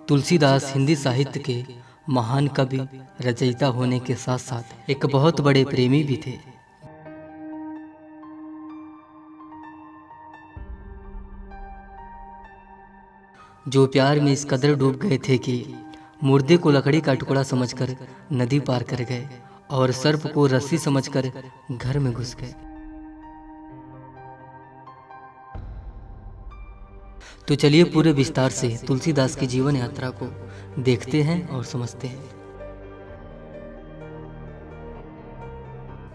तुलसीदास हिंदी साहित्य के महान कवि रचयिता होने के साथ साथ एक बहुत बड़े प्रेमी भी थे। जो प्यार में इस कदर डूब गए थे कि मुर्दे को लकड़ी का टुकड़ा समझकर नदी पार कर गए और सर्प को रस्सी समझकर घर में घुस गए। तो चलिए पूरे विस्तार से तुलसीदास की जीवन यात्रा को देखते हैं और समझते हैं।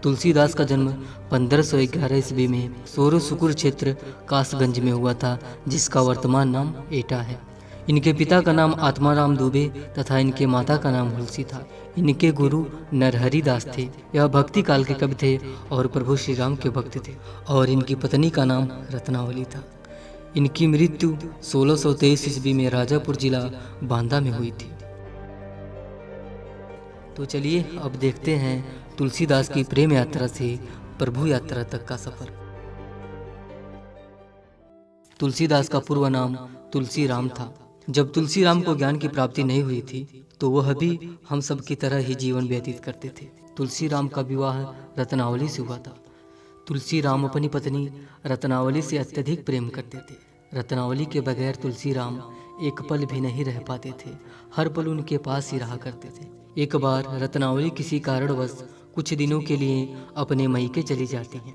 तुलसीदास का जन्म 1511 ईस्वी में सोरोसुकुर क्षेत्र कासगंज में हुआ था, जिसका वर्तमान नाम एटा है। इनके पिता का नाम आत्माराम दुबे तथा इनके माता का नाम हुलसी था। इनके गुरु नरहरि दास थे। यह भक्ति काल के कवि थे और प्रभु श्री राम के भक्त थे। और इनकी पत्नी का नाम रत्नावली था। इनकी मृत्यु 1623 ईस्वी में राजापुर जिला बांदा में हुई थी। तो चलिए अब देखते हैं तुलसीदास की प्रेम यात्रा से प्रभु यात्रा तक का सफर। तुलसीदास का पूर्व नाम तुलसी राम था। जब तुलसी राम को ज्ञान की प्राप्ति नहीं हुई थी तो वह भी हम सब की तरह ही जीवन व्यतीत करते थे। तुलसी राम का विवाह रत्नावली से हुआ था। तुलसी राम अपनी पत्नी रत्नावली से अत्यधिक प्रेम करते थे। रत्नावली के बगैर तुलसी राम एक पल भी नहीं रह पाते थे। हर पल उनके पास ही रहा करते थे। एक बार रत्नावली किसी कारणवश कुछ दिनों के लिए अपने मायके चली जाती हैं।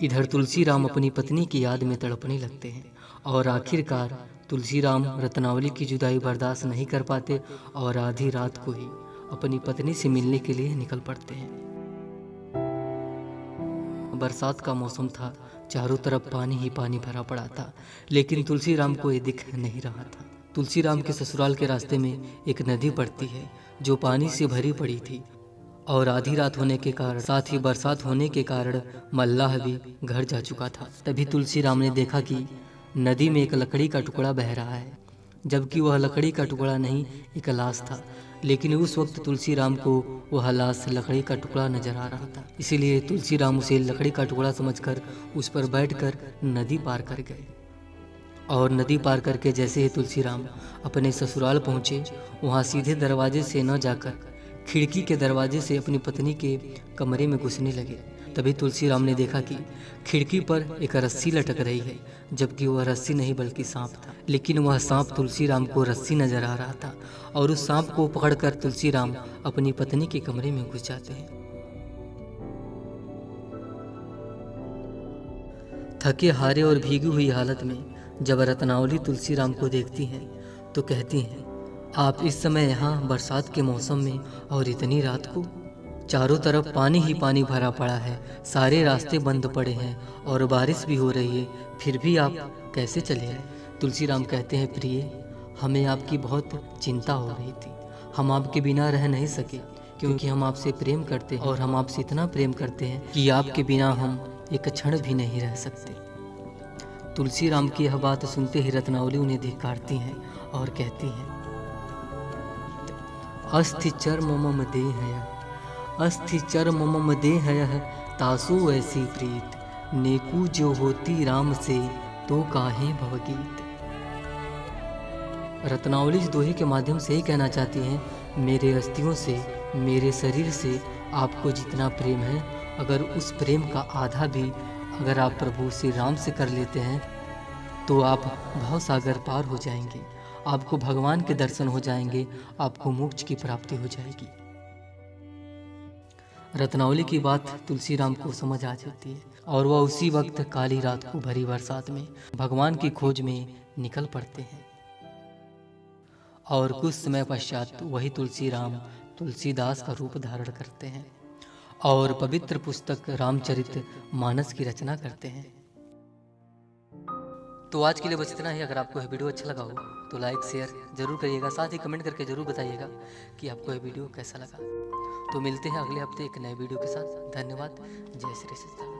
इधर तुलसी राम अपनी पत्नी की याद में तड़पने लगते हैं और आखिरकार तुलसी राम रत्नावली की जुदाई बर्दाश्त नहीं कर पाते और आधी रात को ही अपनी पत्नी से मिलने के लिए निकल पड़ते हैं। बरसात का मौसम था, चारों तरफ पानी ही पानी भरा पड़ा था, लेकिन तुलसी राम को ये दिख नहीं रहा था। तुलसी राम के ससुराल के रास्ते में एक नदी पड़ती है जो पानी से भरी पड़ी थी और आधी रात होने के कारण साथ ही बरसात होने के कारण मल्लाह भी घर जा चुका था। तभी तुलसी राम ने देखा कि नदी में एक लकड़ी का टुकड़ा बह रहा है, जबकि वह लकड़ी का टुकड़ा नहीं एक लाश था। लेकिन उस वक्त तुलसी राम को वह लाश लकड़ी का टुकड़ा नजर आ रहा था, इसीलिए तुलसी राम उसे लकड़ी का टुकड़ा समझकर उस पर बैठकर नदी पार कर गए। और नदी पार करके जैसे ही तुलसी राम अपने ससुराल पहुंचे, वहां सीधे दरवाजे से न जाकर खिड़की के दरवाजे से अपनी पत्नी के कमरे में घुसने लगे। तभी तुलसी राम ने देखा कि खिड़की पर एक रस्सी लटक रही है, जबकि वह रस्सी नहीं बल्कि सांप था। लेकिन वह सांप तुलसी राम को रस्सी नजर आ रहा था और उस सांप को पकड़कर तुलसी राम अपनी पत्नी के कमरे में घुस जाते हैं। थके हारे और भीगी हुई हालत में जब रत्नावली तुलसी राम को देखती हैं तो कहती हैं, आप इस समय यहाँ बरसात के मौसम में और इतनी रात को? चारों तरफ पानी ही पानी भरा पड़ा है, सारे रास्ते बंद पड़े हैं और बारिश भी हो रही है, फिर भी आप कैसे चले आए? तुलसी राम कहते हैं, प्रिय, हमें आपकी बहुत चिंता हो रही थी। हम आपके बिना रह नहीं सके क्योंकि हम आपसे प्रेम करते हैं और हम आपसे इतना प्रेम करते हैं कि आपके बिना हम एक क्षण भी नहीं रह सकते। तुलसी राम की यह बात सुनते ही रत्नावली उन्हें धिक्कारती हैं और कहती हैं, अस्थि चर्म मम देह, अस्थि चर्म मम देह, तासु ऐसी प्रीत, नेकू जो होती राम से तो काहे भवगीत। रत्नावली इस दोहे के माध्यम से ही कहना चाहती हैं, मेरे अस्थियों से, मेरे शरीर से आपको जितना प्रेम है, अगर उस प्रेम का आधा भी अगर आप प्रभु श्री राम से कर लेते हैं तो आप भवसागर पार हो जाएंगे, आपको भगवान के दर्शन हो जाएंगे, आपको मोक्ष की प्राप्ति हो जाएगी। रत्नावली की बात तुलसी राम को समझ आ जाती है और वह उसी वक्त काली रात को भरी बरसात में भगवान की खोज में निकल पड़ते हैं। और कुछ समय पश्चात वही तुलसी राम तुलसीदास का रूप धारण करते हैं और पवित्र पुस्तक रामचरित मानस की रचना करते हैं। तो आज के लिए बस इतना ही। अगर आपको यह वीडियो अच्छा लगा हो तो लाइक शेयर जरूर करिएगा, साथ ही कमेंट करके जरूर बताइएगा कि आपको यह वीडियो कैसा लगा। तो मिलते हैं अगले हफ्ते एक नए वीडियो के साथ। धन्यवाद। जय श्री सीताराम।